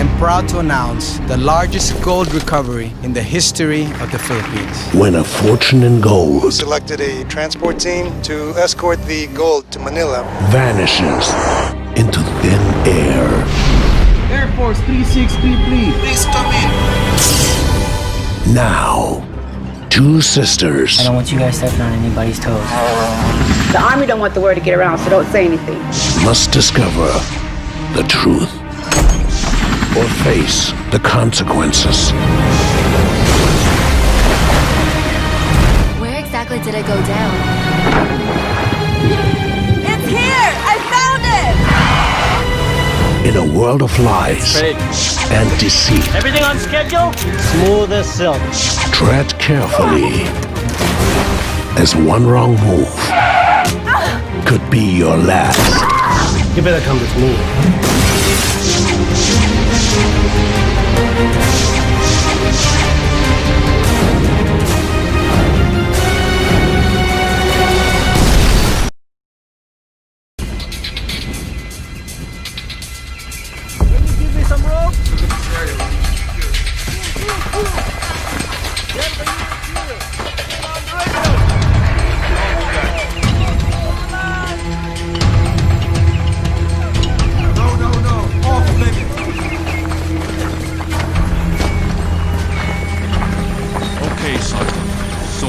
I'm proud to announce the largest gold recovery in the history of the Philippines. When a fortune in gold selected a transport team to escort the gold to Manila vanishes into thin air. Air Force 3633. Please come in. Now, two sisters I don't want you guys stepping on anybody's toes. The Army don't want the word to get around, so don't say anything. must discover the truth or face the consequences. Where exactly did it go down? It's here! I found it! In a world of lies and deceit, Everything on schedule? Smooth as silk. tread carefully, as one wrong move could be your last. You better come with me.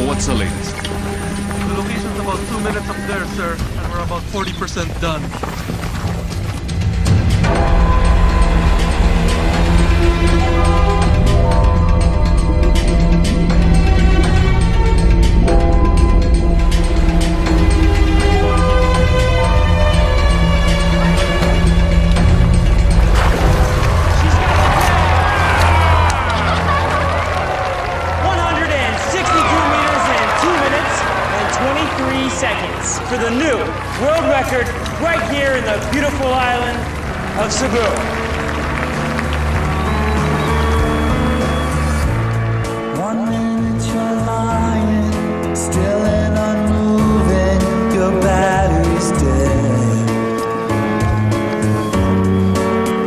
What's the latest? The location's about 2 minutes up there, sir, and we're about 40% done. For the new world record right here in the beautiful island of Cebu. 1 minute you're lying, still and unmoving, your battery's dead.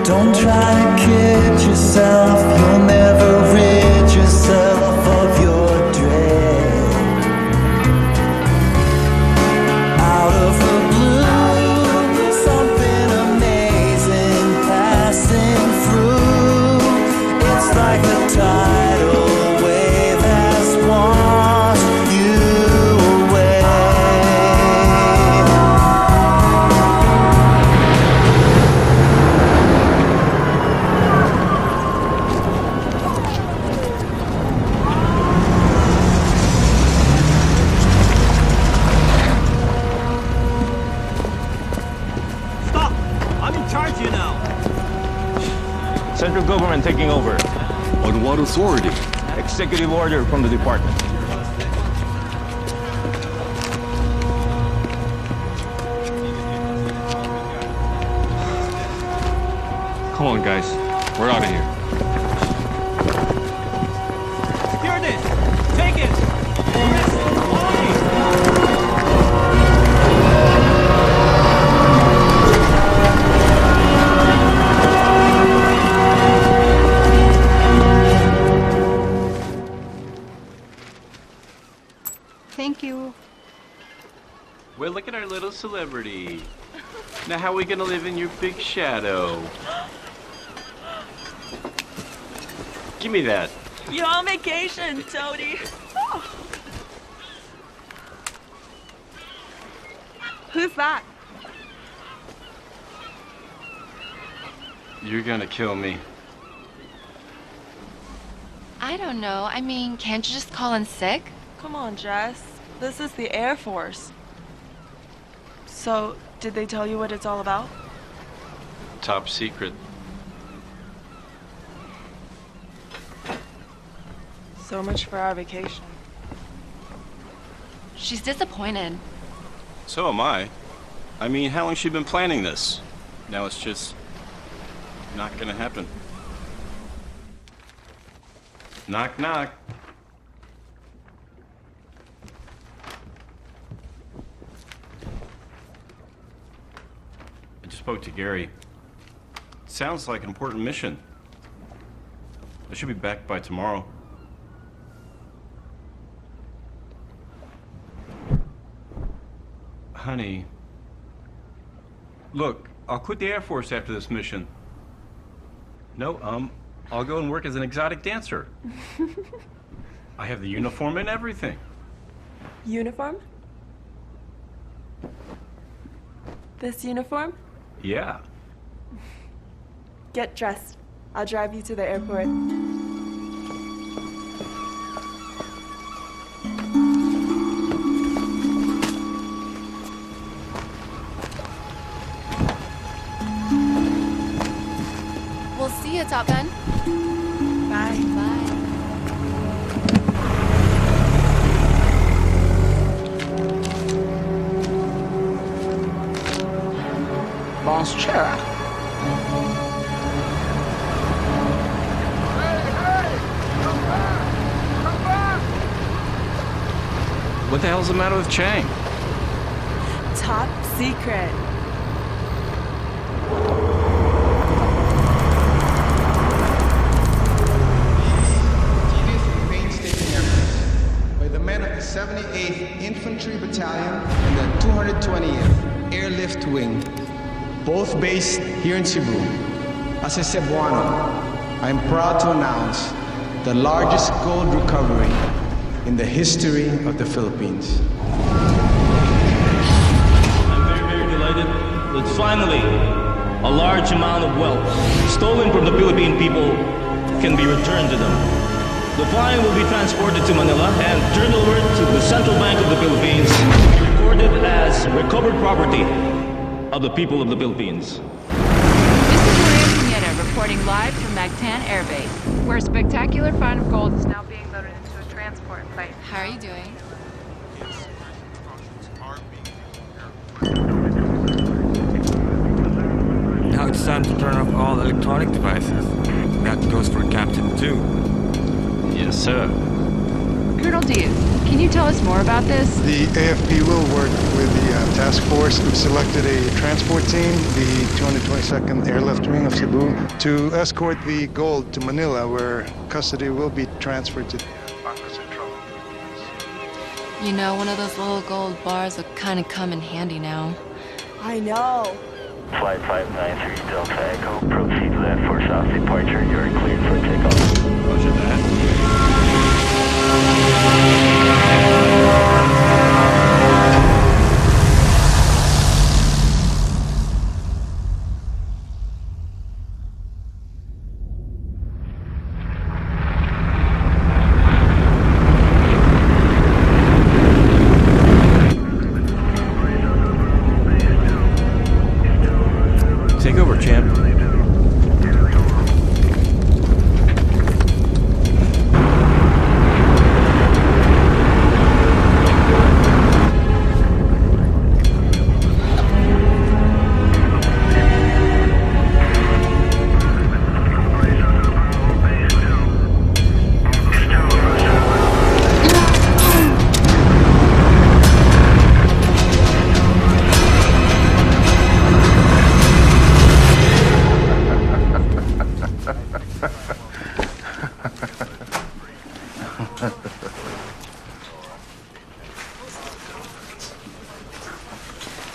Don't try to kid yourself, you'll never rid yourself of your dread. Like the tidal wave has washed you away. Stop! I'm in charge here now. Central government taking over. On what authority? Executive order from the department. Come on, guys. We're out of here. Secure this! Take it! Thank you. Well, look at our little celebrity. Now how are we gonna live in your big shadow? Give me that. You're on vacation, Toadie. Who's that? You're gonna kill me. I don't know. I mean, can't you just call in sick? Come on, Jess. This is the Air Force. So, did they tell you what it's all about? Top secret. So much for our vacation. She's disappointed. So am I. I mean, how long has she been planning this? Now it's just not gonna happen. Knock, knock. I just spoke to Gary. Sounds like an important mission. I should be back by tomorrow. Honey, look, I'll quit the Air Force after this mission. No, I'll go and work as an exotic dancer. I have the uniform and everything. Uniform? This uniform? Yeah. Get dressed. I'll drive you to the airport. We'll see you, Top Gun. Bye. Bye. Bonjour. What the hell's the matter with Chang? Top secret. By the men of the 78th Infantry Battalion and the 220th Airlift Wing, both based here in Cebu. As a Cebuano, I am proud to announce the largest gold recovery in the history of the Philippines. I'm very, very delighted that finally a large amount of wealth stolen from the Philippine people can be returned to them. The find will be transported to Manila and turned over to the Central Bank of the Philippines to be recorded as recovered property of the people of the Philippines. Reporting live from Mactan Air Base, where a spectacular find of gold is now being loaded into a transport plane. How are you doing? Now it's time to turn off all electronic devices. That goes for Captain 2. Yes, sir. Colonel Diaz, can you tell us more about this? The AFP will work with the task force. We've selected a transport team, the 222nd Airlift Wing of Cebu, to escort the gold to Manila, where custody will be transferred to Banco Central. You know, one of those little gold bars will kind of come in handy now. I know. Flight 593 Delta Echo, proceed left for south departure. You're cleared for takeoff. Roger that. Take over, champ.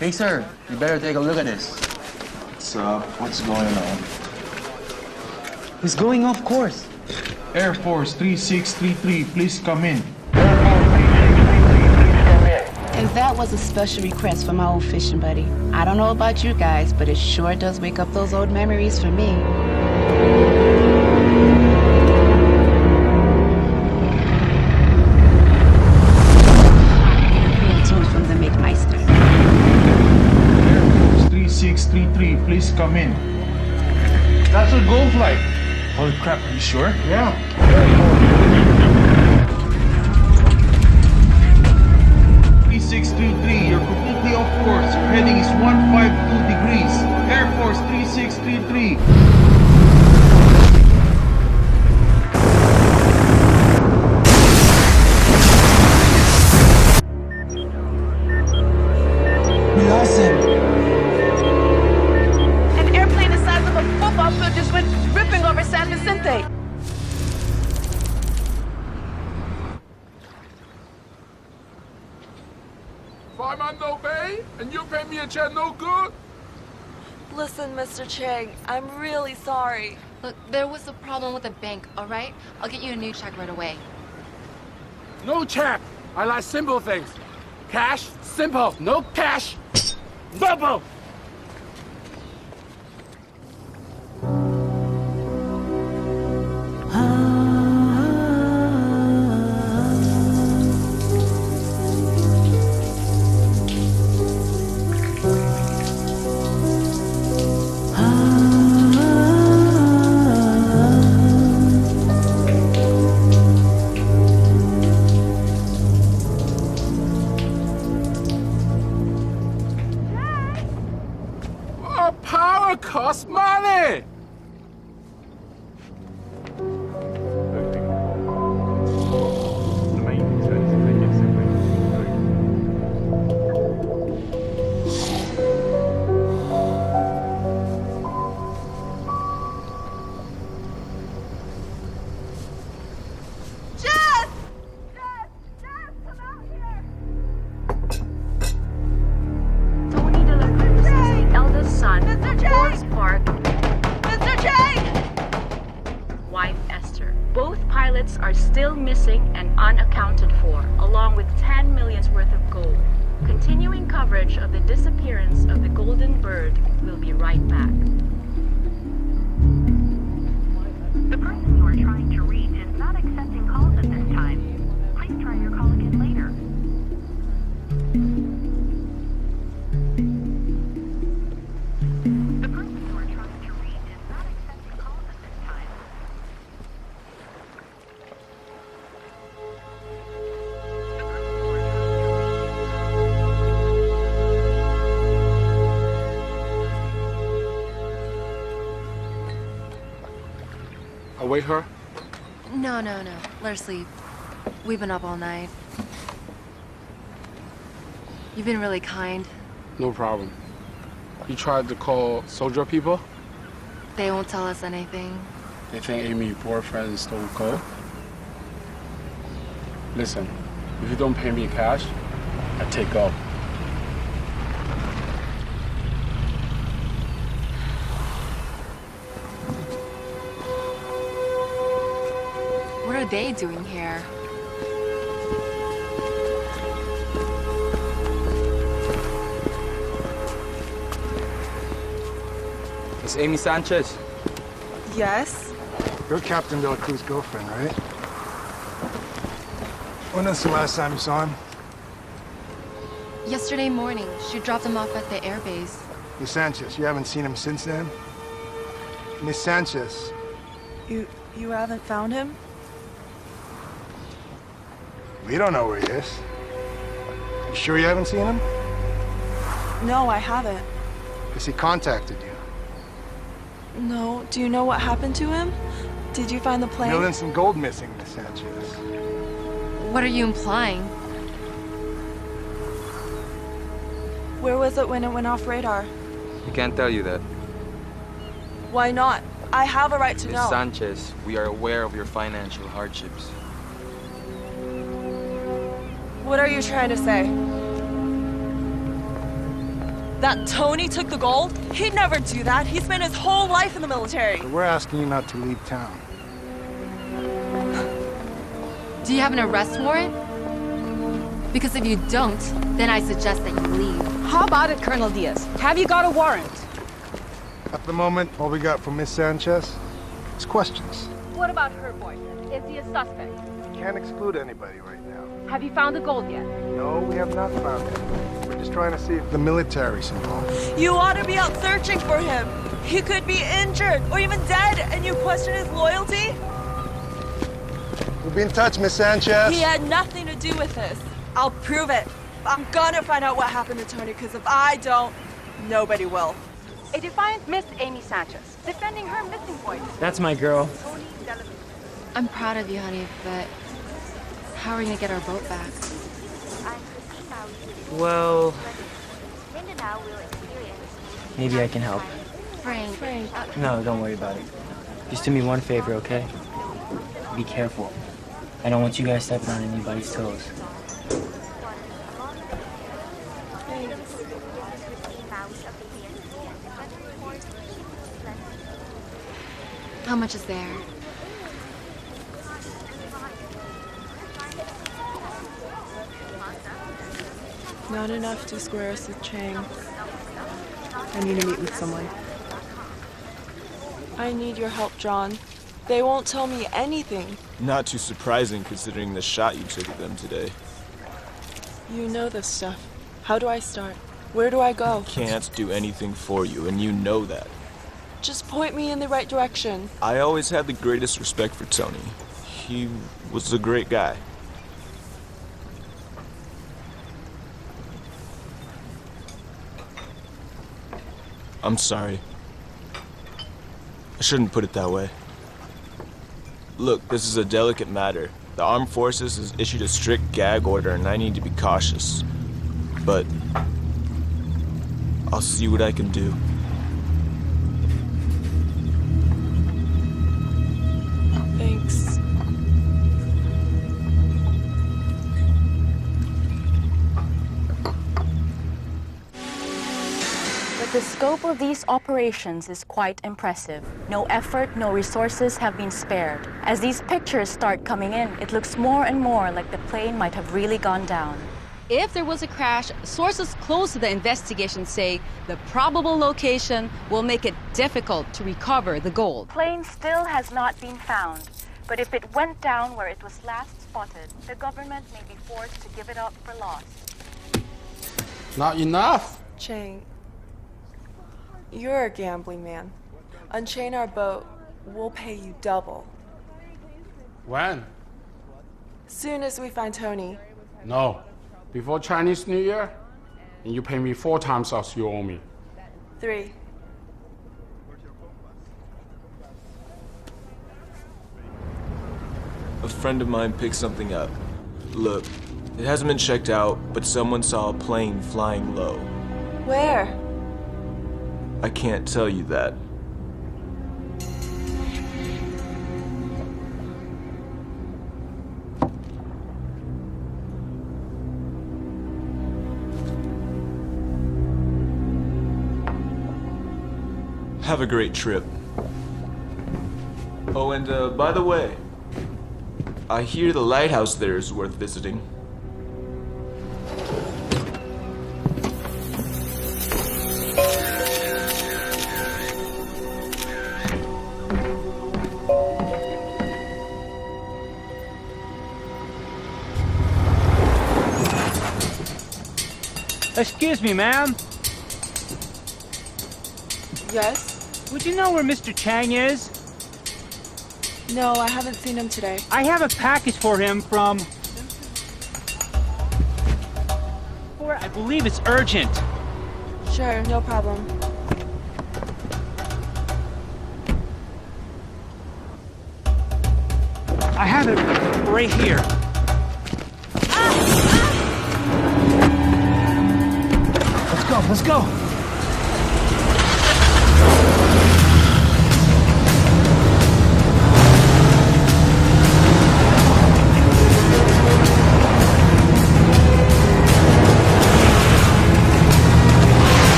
Hey, sir, you better take a look at this. What's up? What's going on? He's going off course. Air Force 3633, please come in. And that was a special request from my old fishing buddy. I don't know about you guys, but it sure does wake up those old memories for me. From the McMeister. Air Force 3633, please come in. That's a gold flight. Holy crap, are you sure? Yeah. 3633, you're completely off course. Your heading is 152 degrees. Air Force 3633. We lost him. An airplane the size of a football field just went ripping over San Vicente. Fireman no pay, and you pay me a check no good? Listen, Mr. Chang, I'm really sorry. Look, there was a problem with the bank, all right? I'll get you a new check right away. No check. I like simple things. Cash, simple. No cash, double. Power costs money! Are still missing and unaccounted for, along with 10 million's worth of gold. Continuing coverage of the disappearance of the Golden Bird will be right back. The person you are trying to reach is not accepting calls at this time. Please try your call again later. The person you are trying to reach is not accepting calls at this time. Await her? No. Let her sleep. We've been up all night. You've been really kind. No problem. You tried to call soldier people? They won't tell us anything. They think Amy's boyfriend stole gold? Listen, if you don't pay me cash, I take off. What are they doing here? It's Amy Sanchez. Yes? You're Captain De La Cruz's girlfriend, right? When was the last time you saw him? Yesterday morning, she dropped him off at the airbase. Miss Sanchez, you haven't seen him since then? Miss Sanchez. You haven't found him? We don't know where he is. You sure you haven't seen him? No, I haven't. Has he contacted you? No. Do you know what happened to him? Did you find the plane? Millions in gold missing, Miss Sanchez. What are you implying? Where was it when it went off radar? We can't tell you that. Why not? I have a right to Miss know. Sanchez, we are aware of your financial hardships. What are you trying to say? That Tony took the gold? He'd never do that. He spent his whole life in the military. But we're asking you not to leave town. Do you have an arrest warrant? Because if you don't, then I suggest that you leave. How about it, Colonel Diaz? Have you got a warrant? At the moment, all we got from Miss Sanchez is questions. What about her boyfriend? Is he a suspect? Can't exclude anybody right now. Have you found the gold yet? No, we have not found it. We're just trying to see if the military's involved. You ought to be out searching for him. He could be injured or even dead, and you question his loyalty? We'll be in touch, Miss Sanchez. He had nothing to do with this. I'll prove it. I'm gonna find out what happened to Tony, because if I don't, nobody will. A defiant Miss Amy Sanchez, defending her missing boy. That's my girl. I'm proud of you, honey, but how are we gonna get our boat back? Well, maybe I can help. Frank. No, don't worry about it. Just do me one favor, okay? Be careful. I don't want you guys stepping on anybody's toes. How much is there? Not enough to square us with Chang. I need to meet with someone. I need your help, John. They won't tell me anything. Not too surprising considering the shot you took at them today. You know this stuff. How do I start? Where do I go? Can't do anything for you, and you know that. Just point me in the right direction. I always had the greatest respect for Tony. He was a great guy. I'm sorry. I shouldn't put it that way. Look, this is a delicate matter. The armed forces has issued a strict gag order and I need to be cautious. But I'll see what I can do. Thanks. The scope of these operations is quite impressive. No effort, no resources have been spared. As these pictures start coming in, it looks more and more like the plane might have really gone down. If there was a crash, sources close to the investigation say the probable location will make it difficult to recover the gold. The plane still has not been found, but if it went down where it was last spotted, the government may be forced to give it up for lost. Not enough. Chang, you're a gambling man. Unchain our boat. We'll pay you double. When? Soon as we find Tony. No. Before Chinese New Year, and you pay me 4 times as you owe me. 3. A friend of mine picked something up. Look, it hasn't been checked out, but someone saw a plane flying low. Where? I can't tell you that. Have a great trip. Oh, and by the way, I hear the lighthouse there is worth visiting. Excuse me, ma'am. Yes? Would you know where Mr. Chang is? No, I haven't seen him today. I have a package for him from... I believe it's urgent. Sure, no problem. I have it right here. Let's go.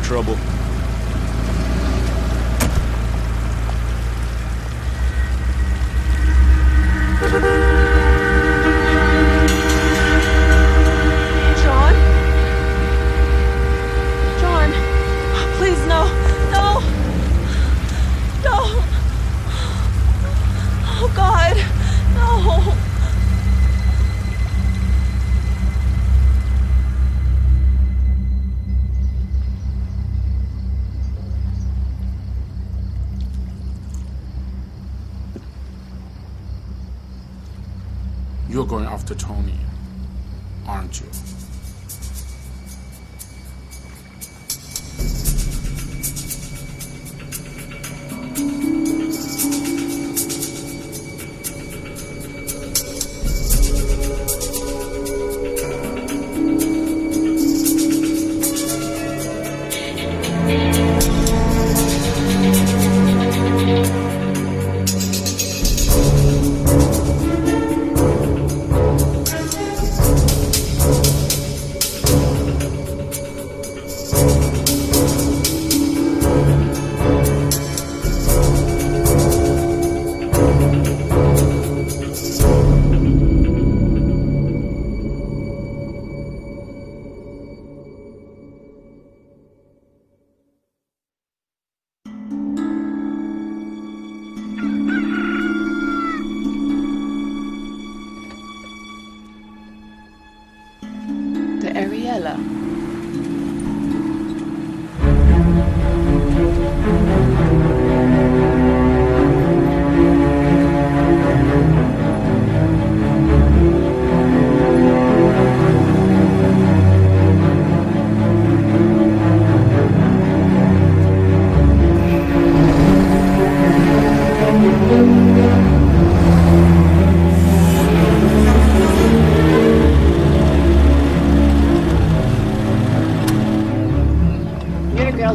trouble. John? John, please, no. No! No! Oh, God, no! You're going after Tony, aren't you?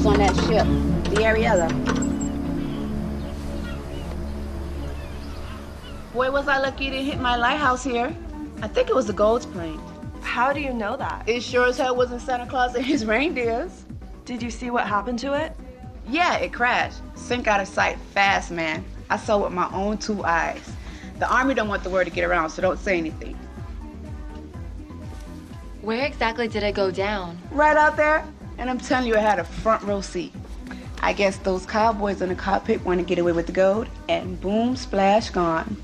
On that ship, the Ariella. Boy, was I lucky to hit my lighthouse here. I think it was the Gold's plane. How do you know that? It sure as hell wasn't Santa Claus and his reindeers. Did you see what happened to it? Yeah, it crashed. Sink out of sight fast, man. I saw it with my own 2 eyes. The Army don't want the word to get around, so don't say anything. Where exactly did it go down? Right out there. And I'm telling you, I had a front row seat. I guess those cowboys in the cockpit want to get away with the gold, and boom, splash, gone.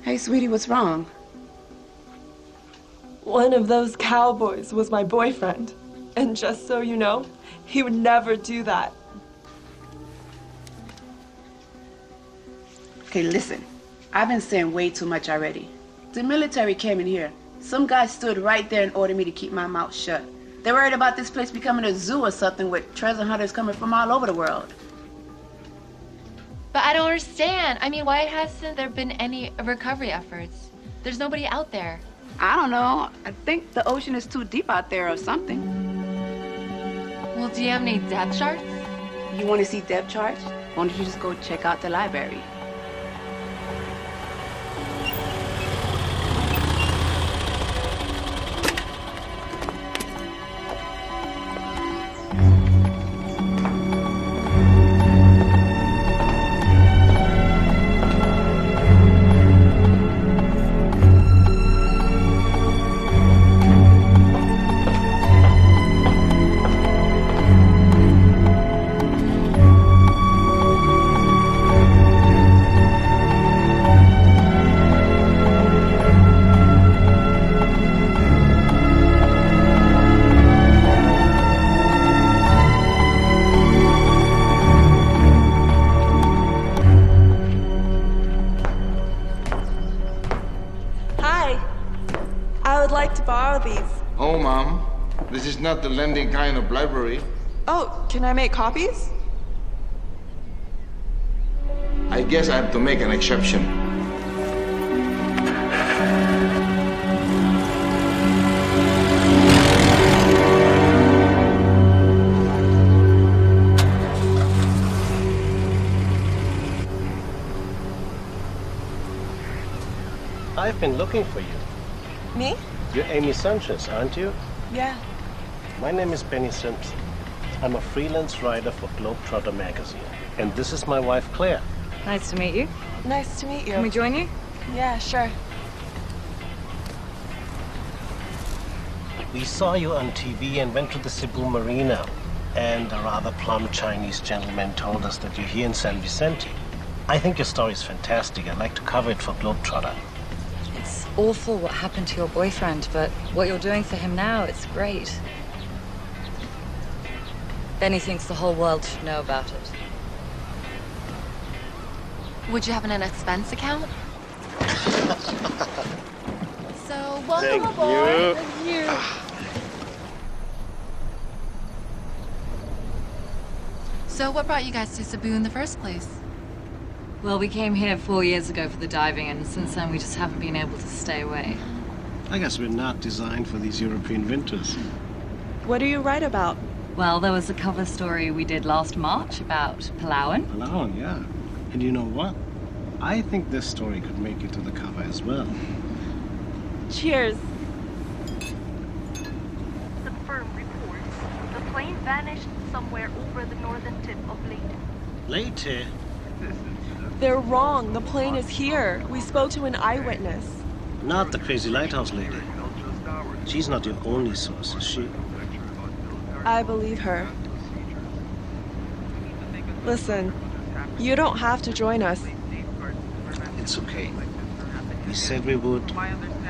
Hey, sweetie, what's wrong? One of those cowboys was my boyfriend. And just so you know, he would never do that. Okay, listen. I've been saying way too much already. The military came in here. Some guy stood right there and ordered me to keep my mouth shut. They're worried about this place becoming a zoo or something with treasure hunters coming from all over the world. But I don't understand. I mean, why hasn't there been any recovery efforts? There's nobody out there. I don't know. I think the ocean is too deep out there or something. Well, do you have any depth charts? You want to see depth charts? Why don't you just go check out the library? This is not the lending kind of library. Oh, can I make copies? I guess I have to make an exception. I've been looking for you. Me? You're Amy Sanchez, aren't you? Yeah. My name is Benny Simpson. I'm a freelance writer for Globetrotter magazine. And this is my wife, Claire. Nice to meet you. Nice to meet you. Can we join you? Yeah, sure. We saw you on TV and went to the Cebu Marina. And a rather plump Chinese gentleman told us that you're here in San Vicente. I think your story is fantastic. I'd like to cover it for Globetrotter. It's awful what happened to your boyfriend, but what you're doing for him now, it's great. Benny thinks the whole world should know about it. Would you have an expense account? So, welcome Thank aboard. you. Thank you. So, what brought you guys to Cebu in the first place? Well, we came here 4 years ago for the diving, and since then we just haven't been able to stay away. I guess we're not designed for these European winters. What do you write about? Well, there was a cover story we did last March about Palawan. Palawan, yeah. And you know what? I think this story could make it to the cover as well. Cheers. Confirm reports. The plane vanished somewhere over the northern tip of Leyte. Later? They're wrong. The plane is here. We spoke to an eyewitness. Not the crazy lighthouse lady. She's not your only source, is she? I believe her. Listen, you don't have to join us. It's okay. We said we would,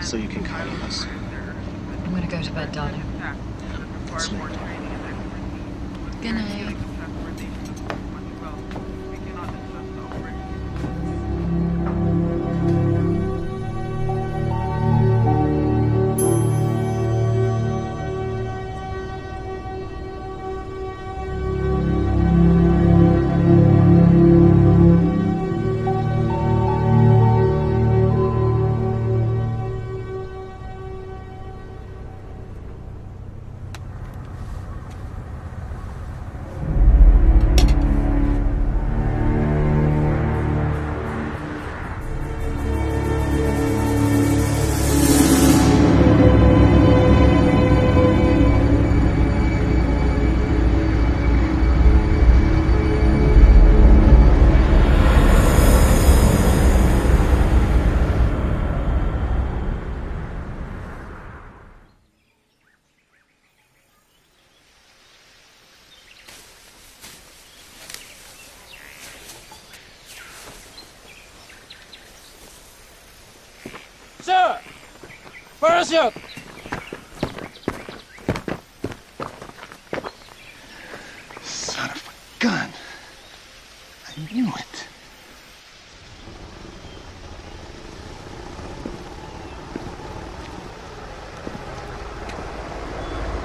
so you can count on us. I'm gonna go to bed, darling. It's late. Good night. Sir! Parachute! Son of a gun. I knew it.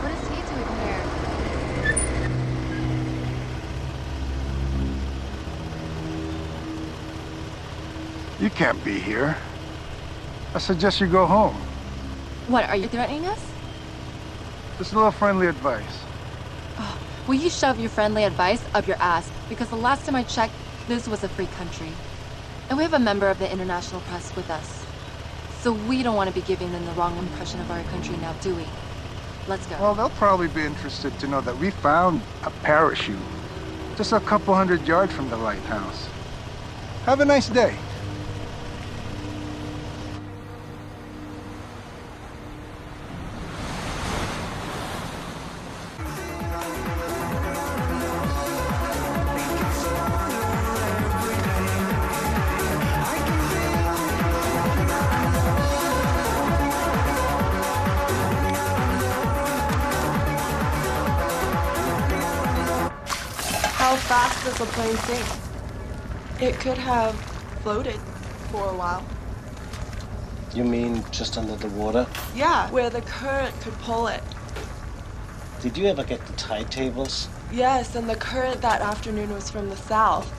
What is he doing here? You can't be here. I suggest you go home. What, are you threatening us? Just a little friendly advice. Oh, will you shove your friendly advice up your ass? Because the last time I checked, this was a free country. And we have a member of the international press with us. So we don't want to be giving them the wrong impression of our country now, do we? Let's go. Well, they'll probably be interested to know that we found a parachute just a couple 100 yards from the lighthouse. Have a nice day. How fast does the plane sink? It could have floated for a while. You mean just under the water? Yeah, where the current could pull it. Did you ever get the tide tables? Yes, and the current that afternoon was from the south.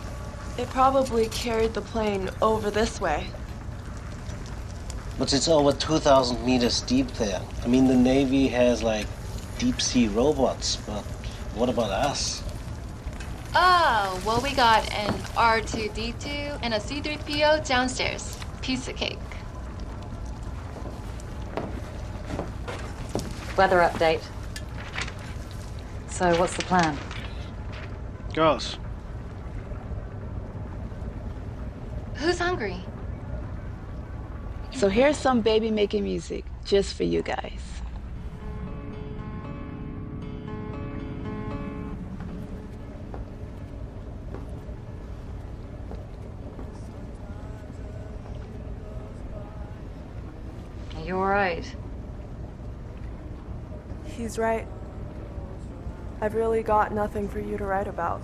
It probably carried the plane over this way. But it's over 2,000 meters deep there. I mean, the Navy has, like, deep-sea robots, but what about us? Oh, well, we got an R2-D2 and a C-3PO downstairs. Piece of cake. Weather update. So, what's the plan? Girls. Who's hungry? So here's some baby making music just for you guys. Are you alright? He's right. I've really got nothing for you to write about.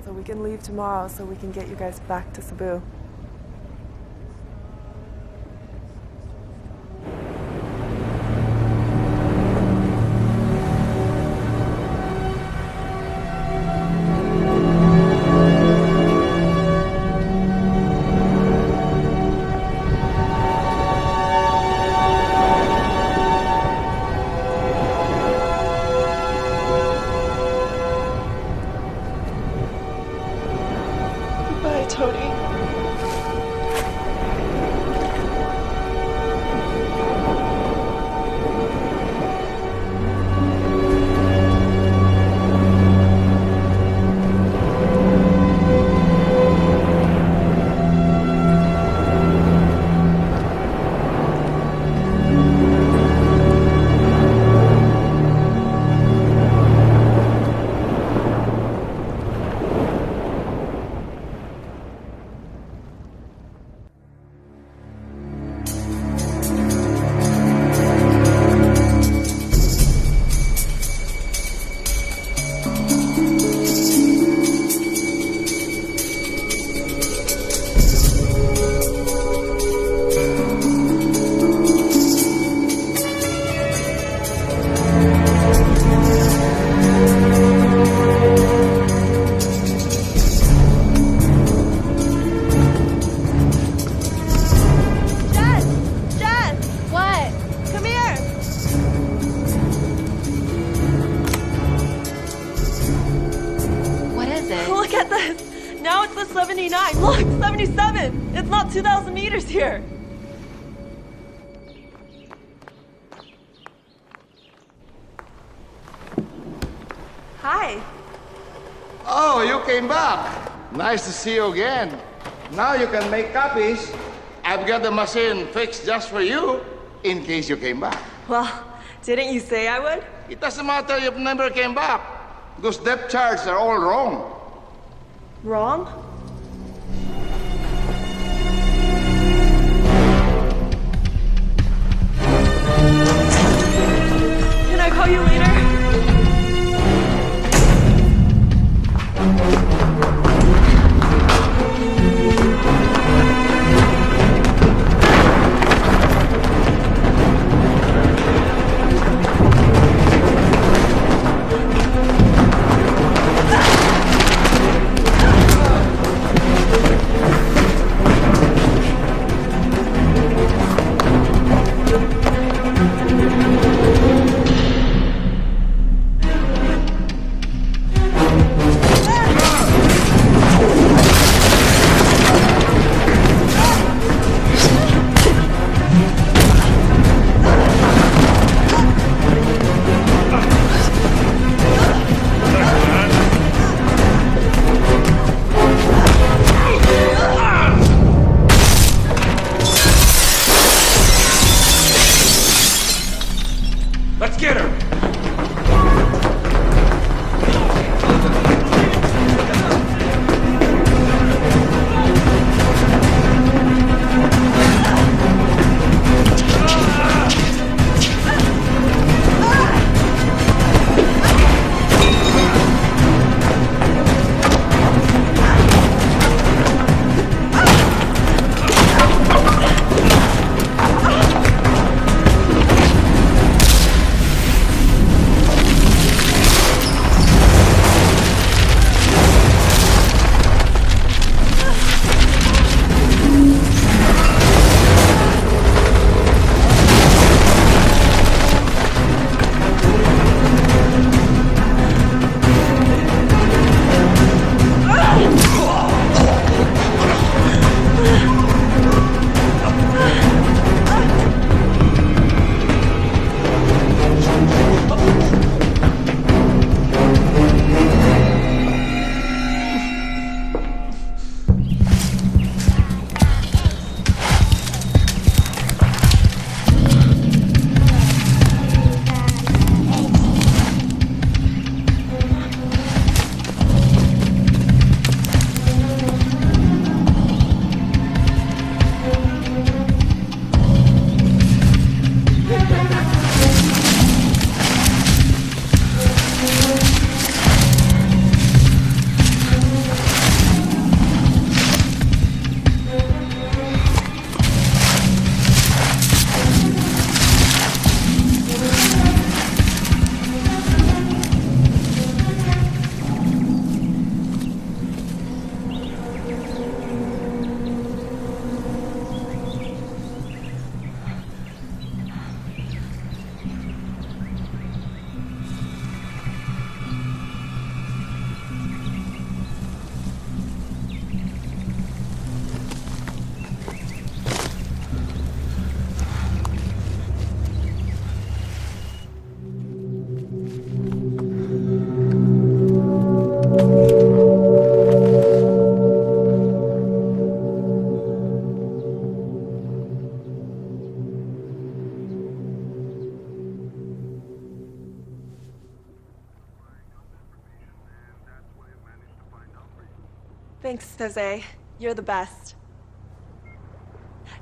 So we can leave tomorrow so we can get you guys back to Cebu. Look, 77! It's not 2,000 meters here! Hi. Oh, you came back. Nice to see you again. Now you can make copies. I've got the machine fixed just for you, in case you came back. Well, didn't you say I would? It doesn't matter if you never came back. Those depth charts are all wrong. Wrong? Can I call you later? Thanks, Jose. You're the best.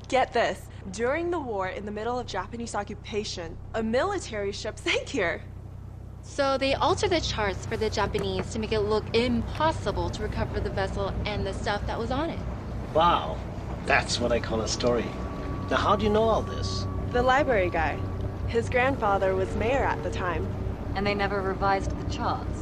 Get this. During the war, in the middle of Japanese occupation, a military ship sank here. So they altered the charts for the Japanese to make it look impossible to recover the vessel and the stuff that was on it. Wow, that's what I call a story. Now, how do you know all this? The library guy. His grandfather was mayor at the time. And they never revised the charts.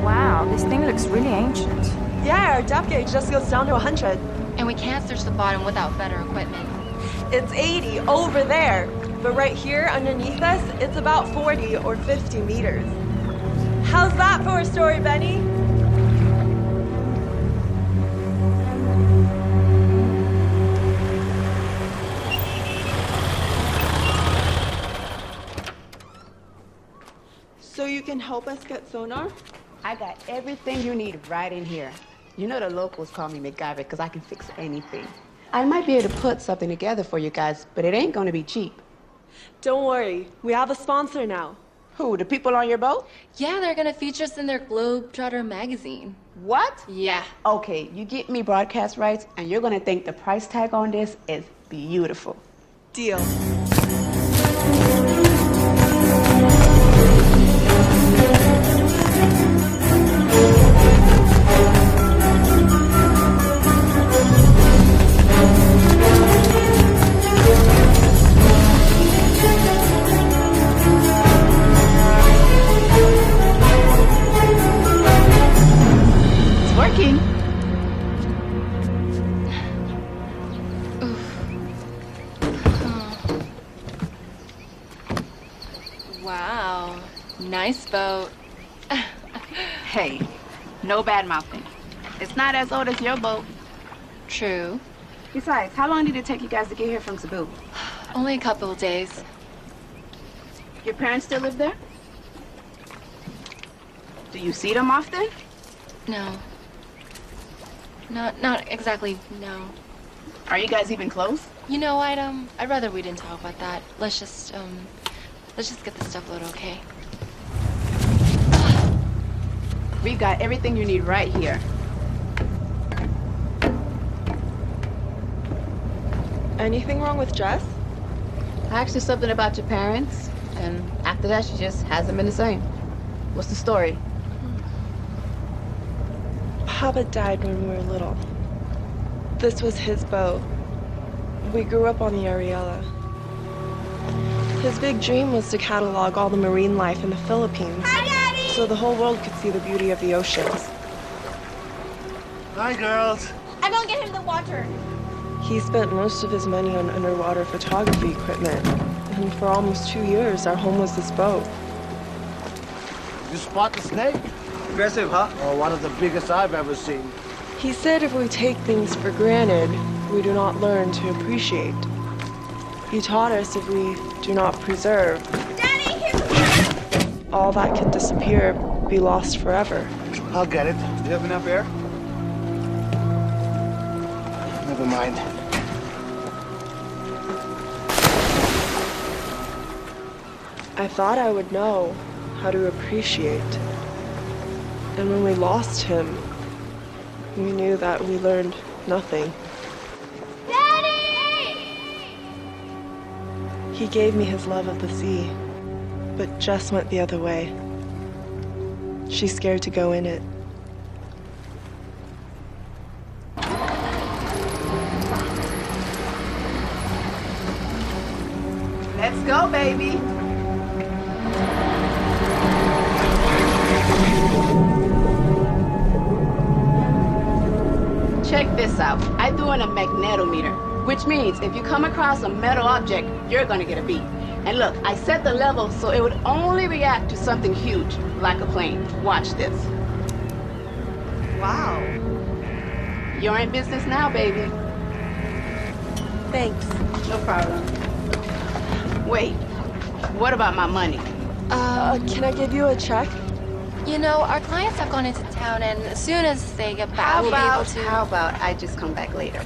Wow, this thing looks really ancient. Yeah, our depth gauge just goes down to 100. And we can't search the bottom without better equipment. It's 80 over there. But right here underneath us, it's about 40 or 50 meters. How's that for a story, Benny? So you can help us get sonar? I got everything you need right in here. You know the locals call me MacGyver because I can fix anything. I might be able to put something together for you guys, but it ain't gonna be cheap. Don't worry, we have a sponsor now. Who, the people on your boat? Yeah, they're gonna feature us in their Globetrotter magazine. What? Yeah. Okay, you get me broadcast rights, and you're gonna think the price tag on this is beautiful. Deal. Working. Wow, nice boat. Hey, no bad mouthing. It's not as old as your boat. True. Besides, how long did it take you guys to get here from Cebu? Only a couple of days. Your parents still live there? Do you see them often? No. Not exactly, no. Are you guys even close? You know, I'd rather we didn't talk about that. Let's just get the stuff loaded, okay? We've got everything you need right here. Anything wrong with Jess? I asked her something about your parents, and after that, she just hasn't been the same. What's the story? Papa died when we were little. This was his boat. We grew up on the Ariella. His big dream was to catalog all the marine life in the Philippines, so the whole world could see the beauty of the oceans. Hi, girls. I'm gonna get him the water. He spent most of his money on underwater photography equipment, and for almost 2 years, our home was this boat. You spot the snake? Aggressive, huh? Oh, one of the biggest I've ever seen. He said if we take things for granted, we do not learn to appreciate. He taught us if we do not preserve, Daddy, all that can disappear, be lost forever. I'll get it. Do you have enough air? Never mind. I thought I would know how to appreciate. And when we lost him, we knew that we learned nothing. Daddy! He gave me his love of the sea, but Jess went the other way. She's scared to go in it. Let's go, baby. Check this out. I threw in a magnetometer, which means if you come across a metal object, you're gonna get a beep. And look, I set the level so it would only react to something huge, like a plane. Watch this. Wow. You're in business now, baby. Thanks. No problem. Wait, what about my money? Can I give you a check? You know, our clients have gone into town, and as soon as they get back, we'll be able to... How about I just come back later?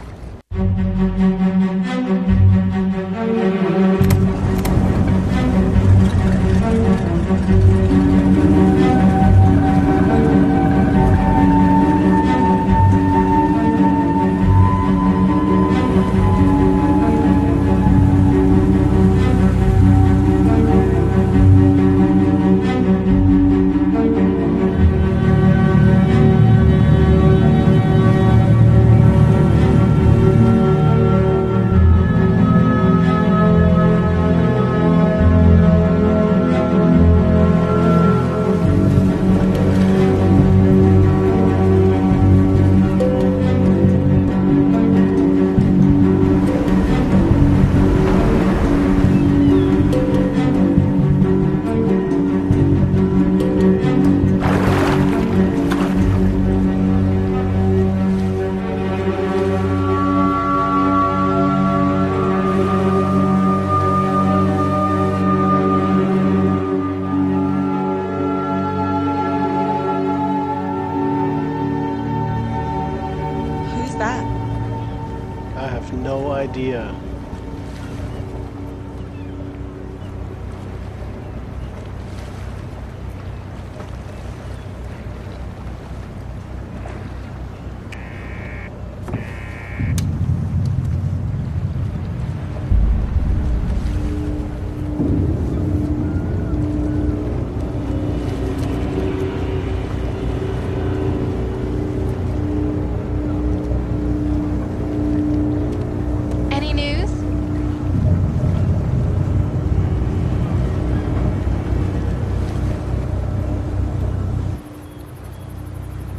idea.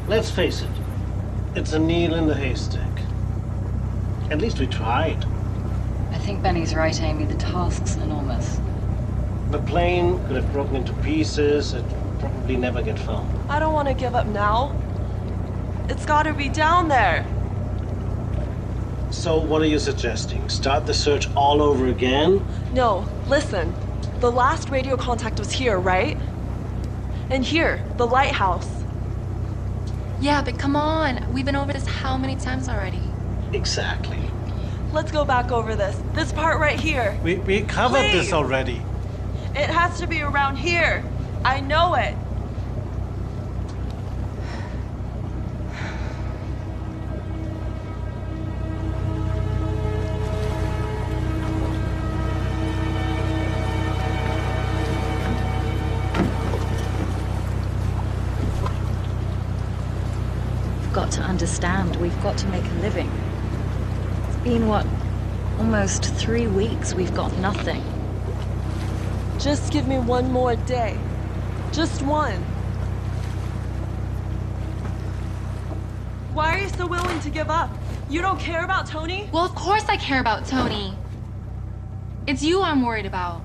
Let's face it, it's a needle in the haystack. At least we tried. I think Benny's right, Amy. The task's enormous. The plane could have broken into pieces. It'd probably never get found. I don't want to give up now. It's got to be down there. So what are you suggesting? Start the search all over again? No, listen. The last radio contact was here, right? And here, the lighthouse. Yeah, but come on. We've been over this how many times already? Exactly. Let's go back over this. This part right here. We covered this already. It has to be around here. I know it. Got to understand, we've got to make a living. It's been, what, almost 3 weeks we've got nothing. Just give me one more day. Just one. Why are you so willing to give up? You don't care about Tony? Well, of course I care about Tony. It's you I'm worried about.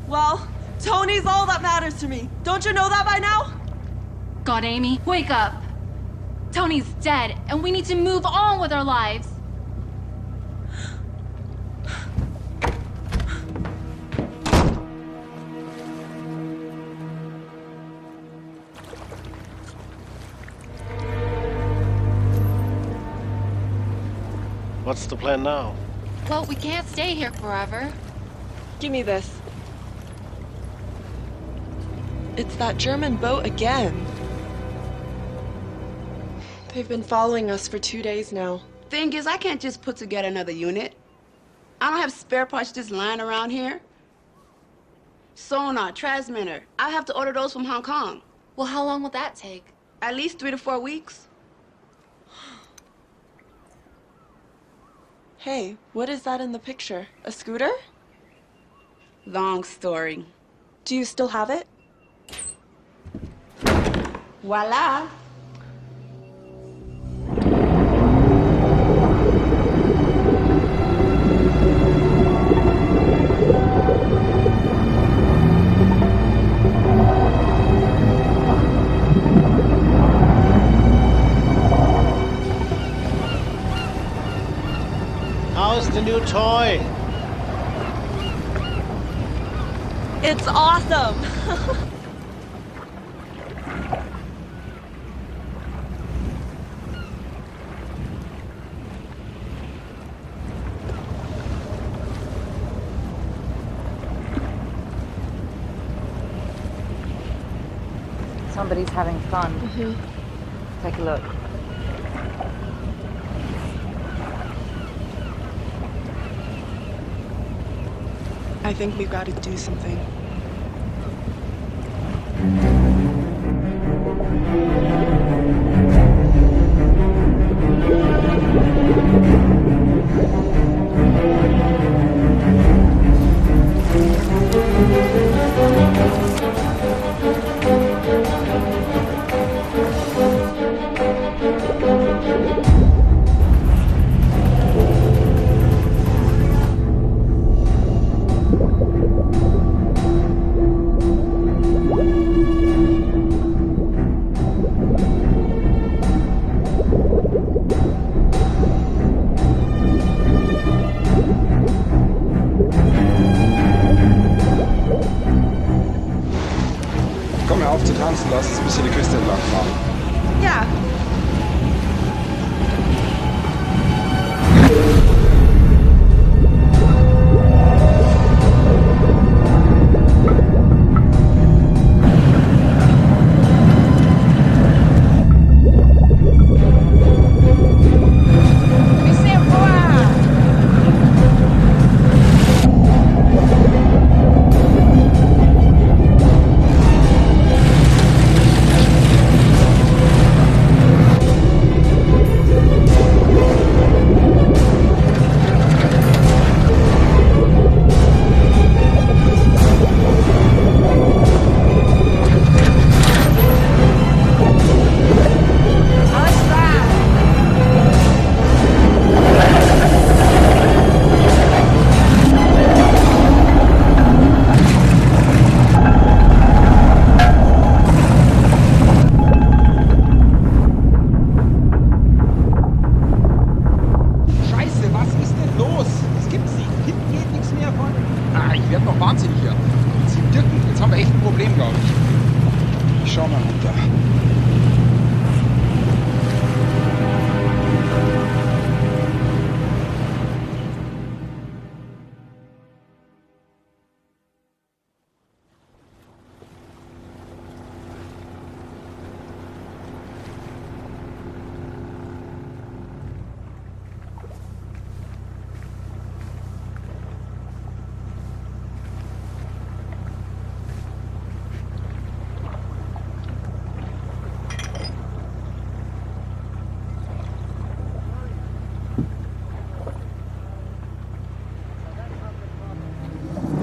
Well, Tony's all that matters to me. Don't you know that by now? God, Amy, wake up. Tony's dead, and we need to move on with our lives. What's the plan now? Well, we can't stay here forever. Give me this. It's that German boat again. They've been following us for 2 days now. Thing is, I can't just put together another unit. I don't have spare parts just lying around here. Sonar, transmitter. I have to order those from Hong Kong. Well, how long will that take? At least 3 to 4 weeks. Hey, what is that in the picture? A scooter? Long story. Do you still have it? Voila! How's the new toy? It's awesome! Somebody's having fun. Take a look. I think we've got to do something. Lass uns ein bisschen die Küste entlang fahren. Ja.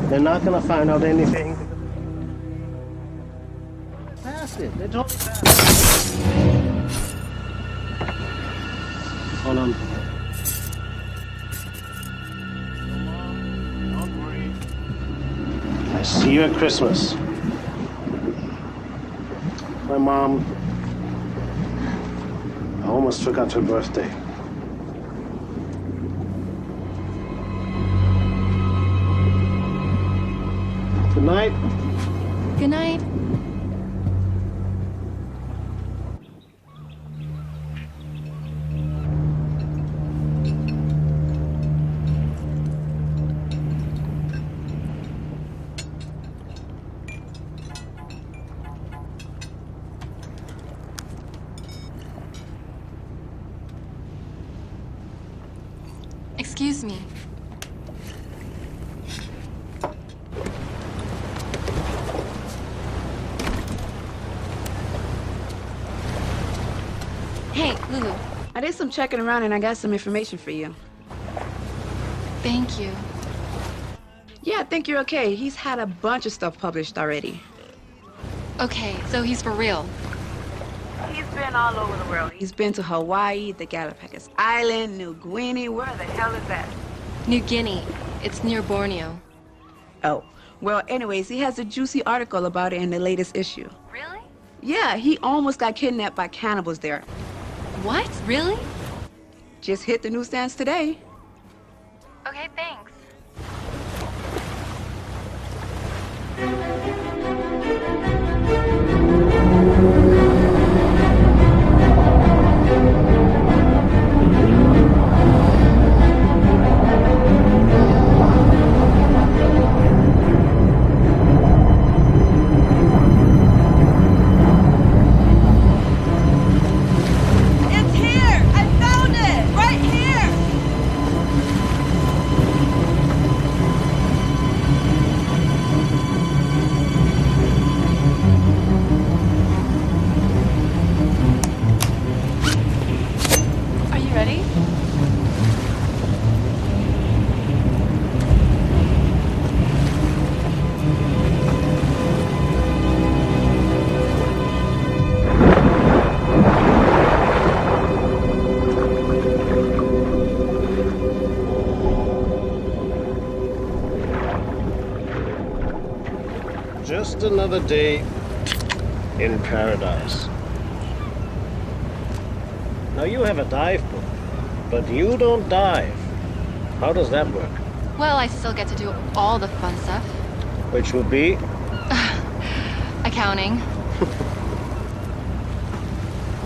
They're not gonna find out anything. Pass it. They told me that. Hold on. Don't worry. I see you at Christmas. My mom, I almost forgot her birthday. Good night. Good night. Excuse me. Hey, Lulu. I did some checking around and I got some information for you. Thank you. Yeah, I think you're okay. He's had a bunch of stuff published already. Okay, so he's for real. He's been all over the world. He's been to Hawaii, the Galapagos Island, New Guinea. Where the hell is that? New Guinea. It's near Borneo. Oh, well, anyways, he has a juicy article about it in the latest issue. Really? Yeah, he almost got kidnapped by cannibals there. What? Really? Just hit the newsstands today. Okay, thanks. another day in paradise. Now you have a dive book, but you don't dive. How does that work? Well, I still get to do all the fun stuff. Which would be? Accounting.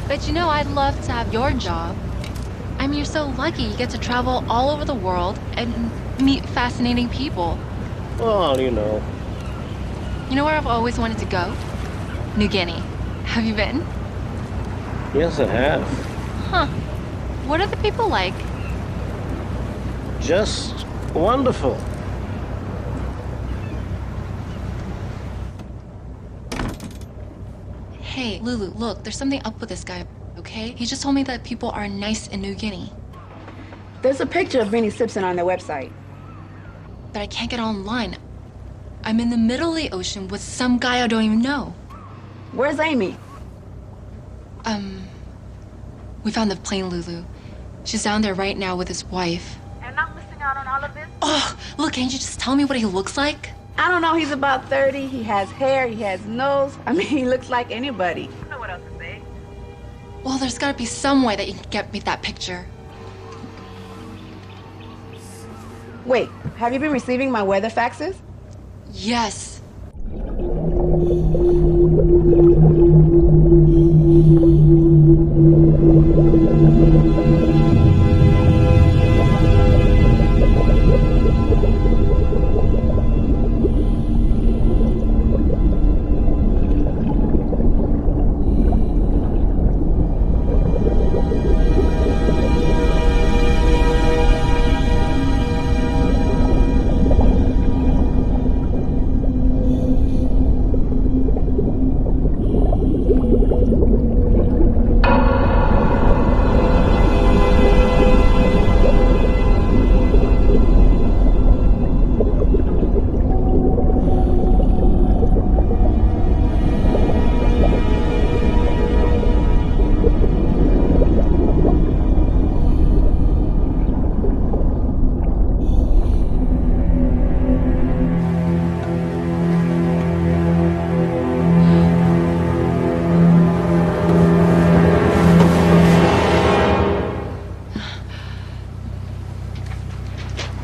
But you know, I'd love to have your job. I mean, you're so lucky you get to travel all over the world and meet fascinating people. Well, you know. You know where I've always wanted to go? New Guinea. Have you been? Yes, I have. Huh. What are the people like? Just wonderful. Hey, Lulu, look, there's something up with this guy, okay? He just told me that people are nice in New Guinea. There's a picture of Vinnie Simpson on their website. But I can't get online. I'm in the middle of the ocean with some guy I don't even know. Where's Amy? We found the plane, Lulu. She's down there right now with his wife. And I'm missing out on all of this? Oh, look, can't you just tell me what he looks like? I don't know, he's about 30, he has hair, he has nose. I mean, he looks like anybody. You know what else to say? Well, there's gotta be some way that you can get me that picture. Wait, have you been receiving my weather faxes? Yes.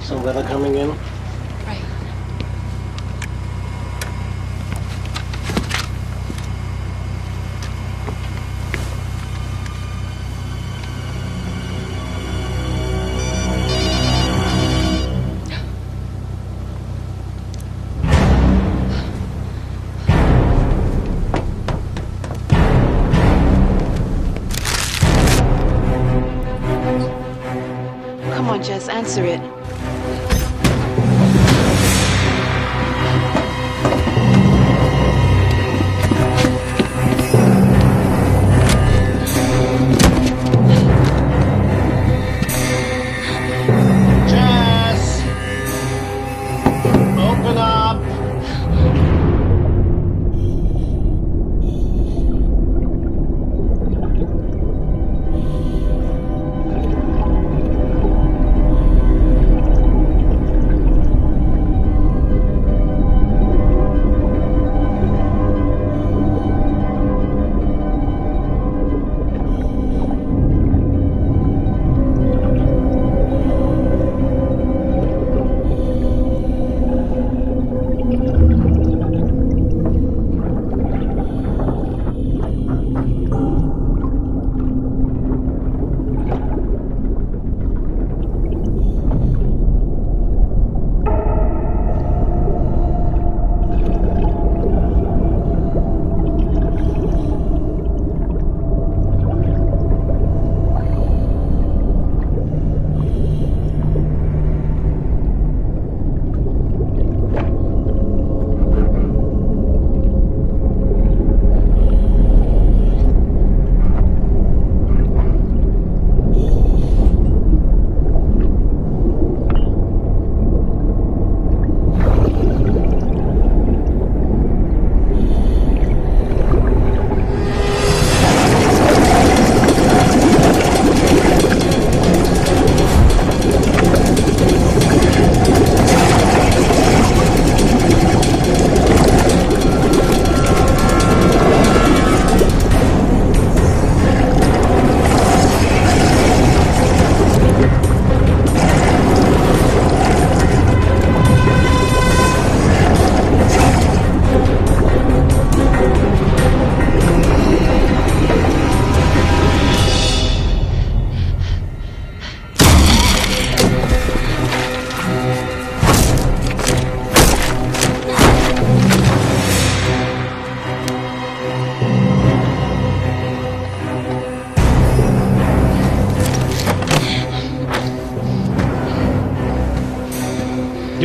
Some weather coming in? Right. Come on, Jess, answer it. Jess! Open up!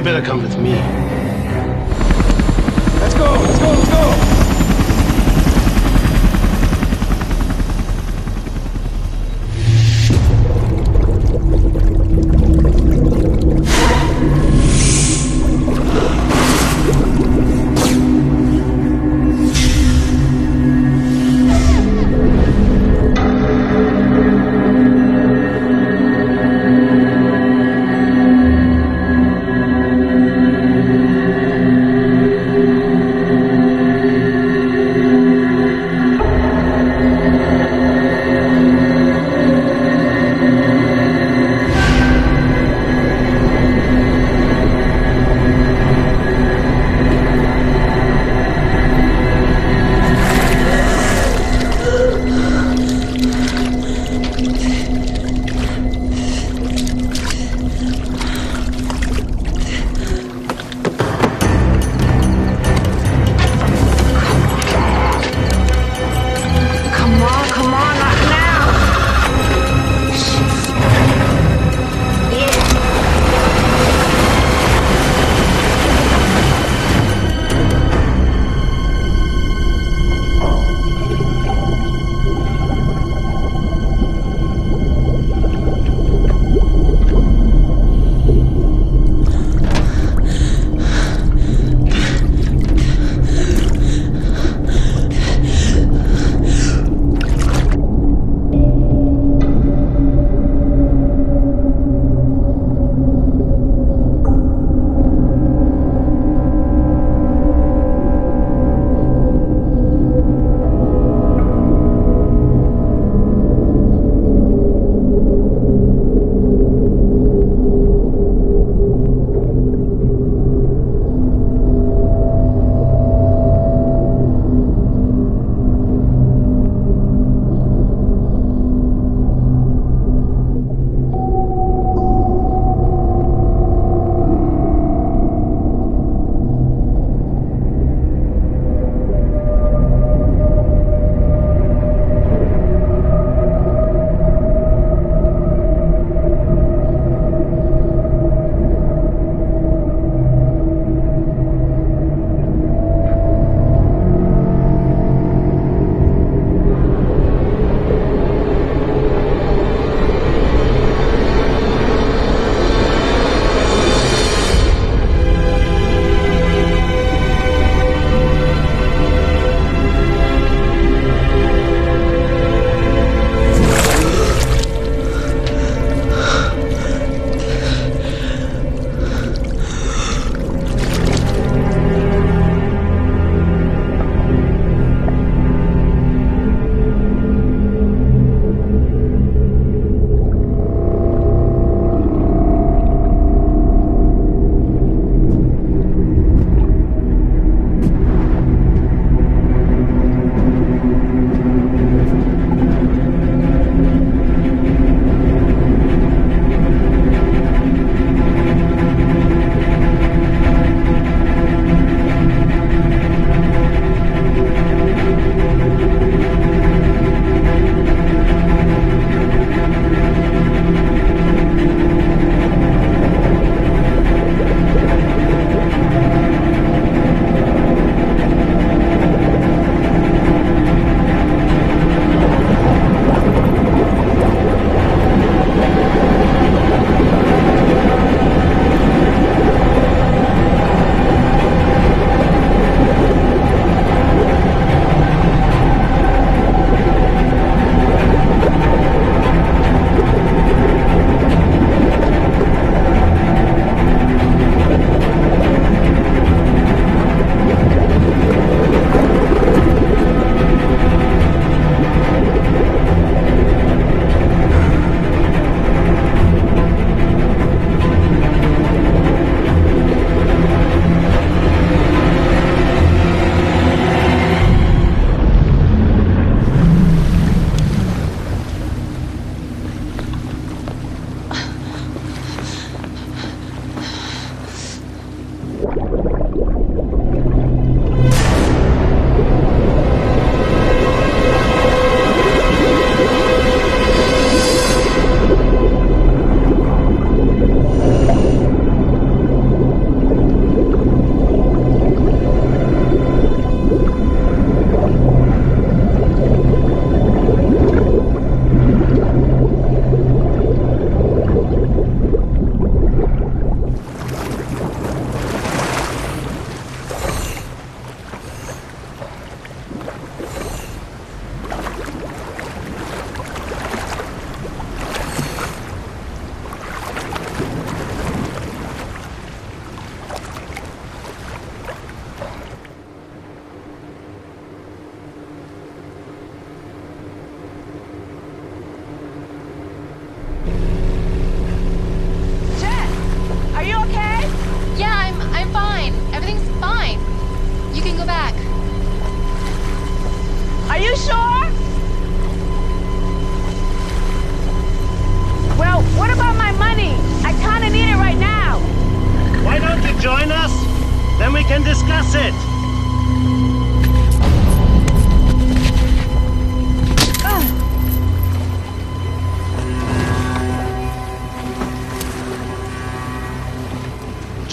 better come with me. Let's go, let's go, let's go!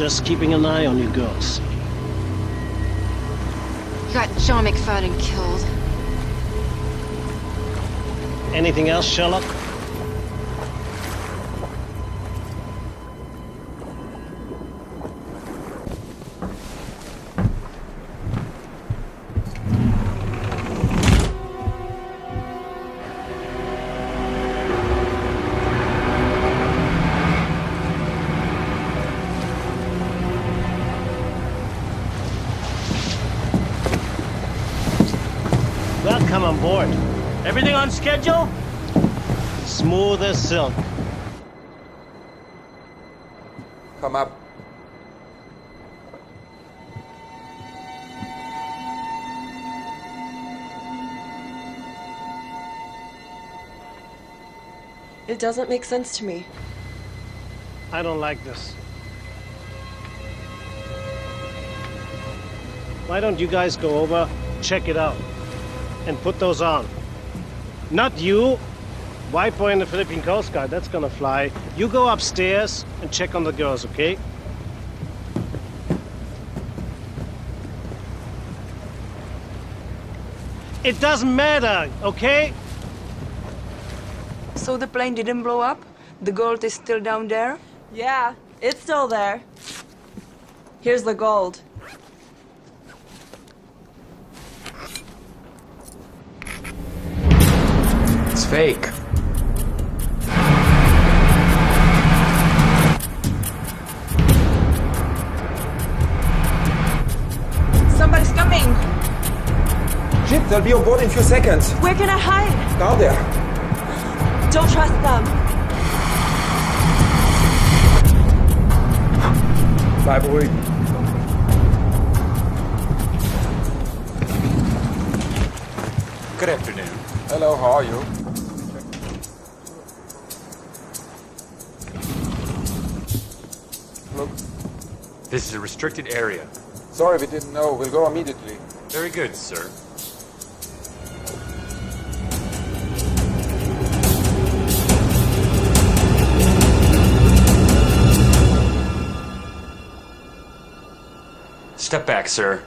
Just keeping an eye on you girls. You got John McFadden killed. Anything else, Sherlock? Welcome on board. Everything on schedule? Smooth as silk. Come up. It doesn't make sense to me. I don't like this. Why don't you guys go over, check it out, and put those on? Not you. White boy in the Philippine Coast Guard, that's gonna fly. You go upstairs and check on the girls, okay? It doesn't matter, okay? So the plane didn't blow up? The gold is still down there? Yeah, it's still there. Here's the gold. It's fake. Somebody's coming! Shit, they'll be on board in a few seconds. Where can I hide? Down there. Don't trust them. Bye, boy. Good afternoon. Hello, how are you? Look. This is a restricted area. Sorry, we didn't know. We'll go immediately. Very good, sir. Step back, sir.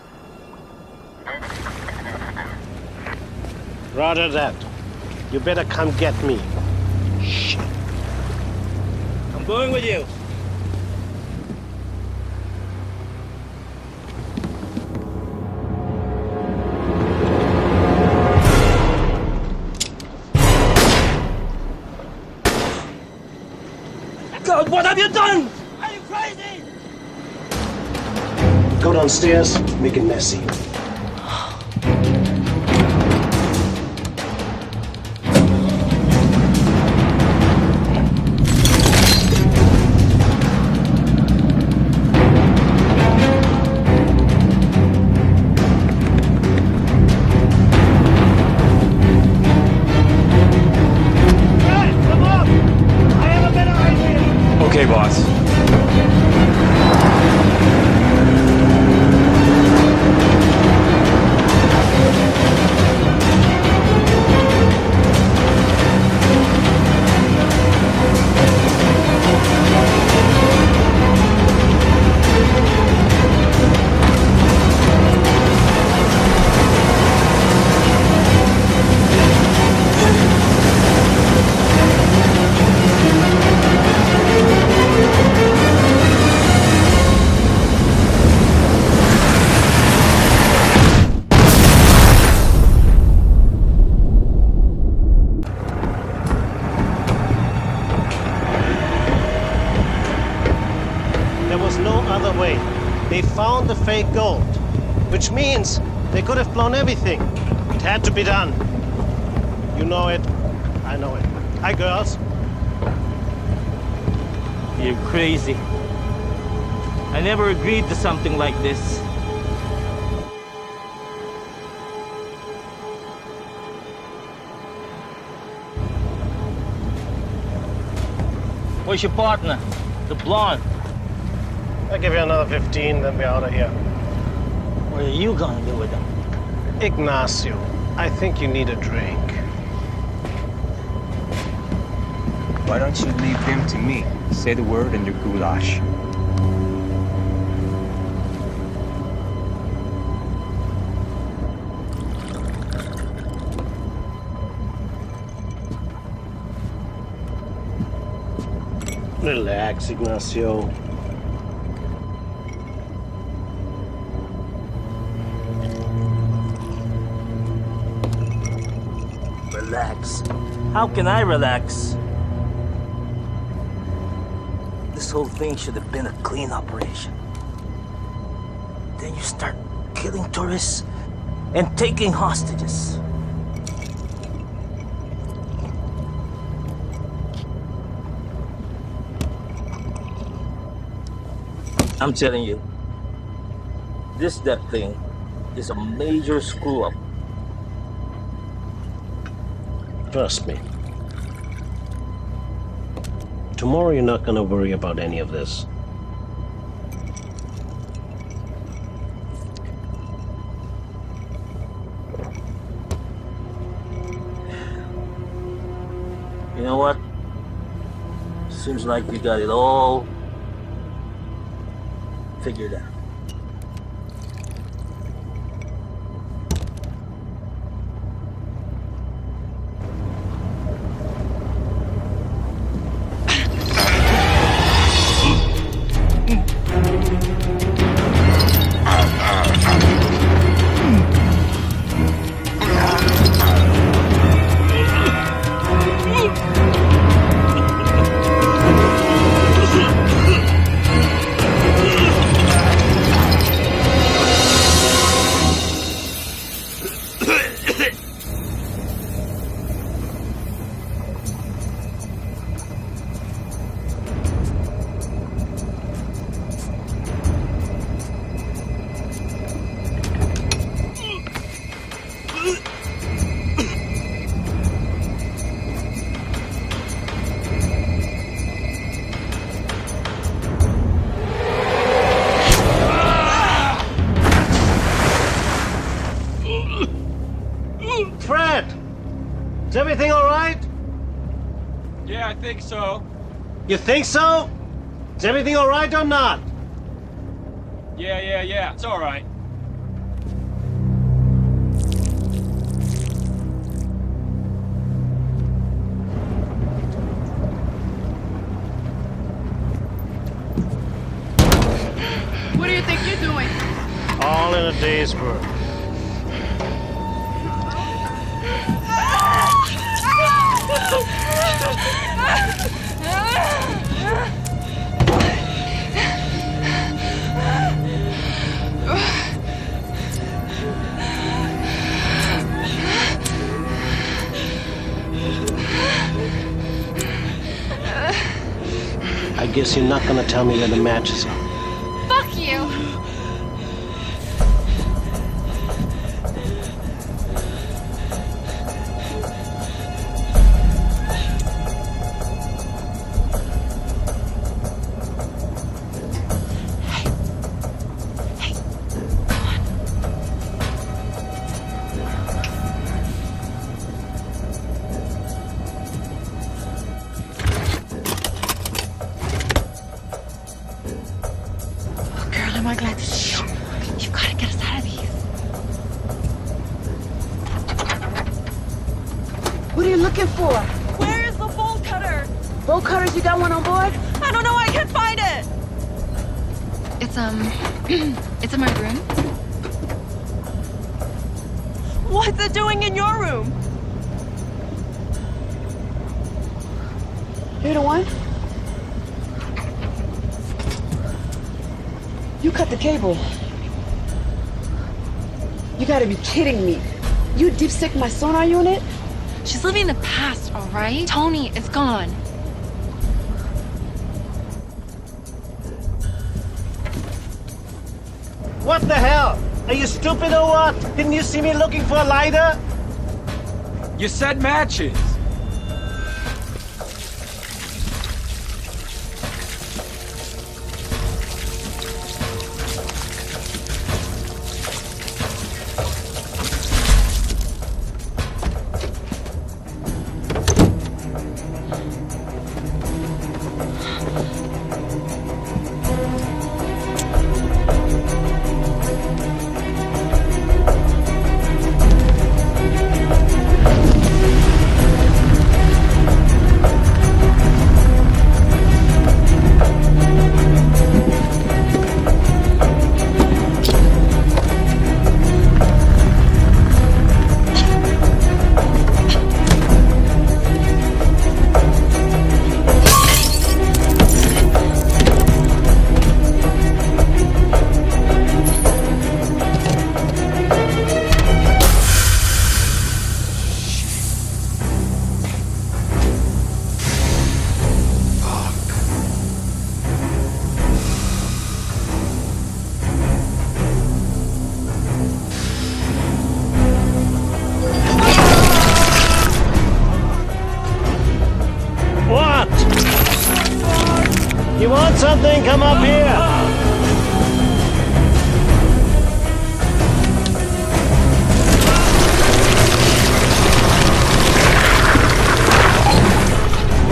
Roger that. You better come get me. Shit. I'm going with you. God, what have you done? Are you crazy? Go downstairs, make it messy. Okay, boss. They found the fake gold, which means they could have blown everything. It had to be done. You know it. I know it. Hi, girls. You're crazy. I never agreed to something like this. Where's your partner? The blonde. I'll give you another 15, then we're out of here. What are you gonna do with them? Ignacio, I think you need a drink. Why don't you leave him to me? Say the word and your goulash. Relax, Ignacio. Relax. How can I relax? This whole thing should have been a clean operation. Then you start killing tourists and taking hostages. I'm telling you, this debt thing is a major screw-up. Trust me. Tomorrow you're not gonna worry about any of this. You know what? Seems like you got it all figured out. Fred! Is everything all right? Yeah, I think so. You think so? Is everything all right or not? Yeah. It's all right. What do you think you're doing? All in a day's work. I guess you're not gonna tell me where the matches are. Fuck you! Am I glad to see you? You've got to get us out of these. What are you looking for? Where is the bolt cutter? Bolt cutters, you got one on board? I don't know, I can't find it! It's in my room. What's it doing in your room? You're the one? You cut the cable. You gotta be kidding me. You deep sick my sonar unit? She's living the past, all right? Tony is gone. What the hell? Are you stupid or what? Didn't you see me looking for a lighter? You said matches. You want something? Come up here.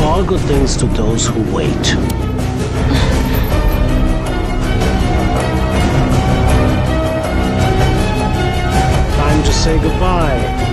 All good things to those who wait. Time to say goodbye.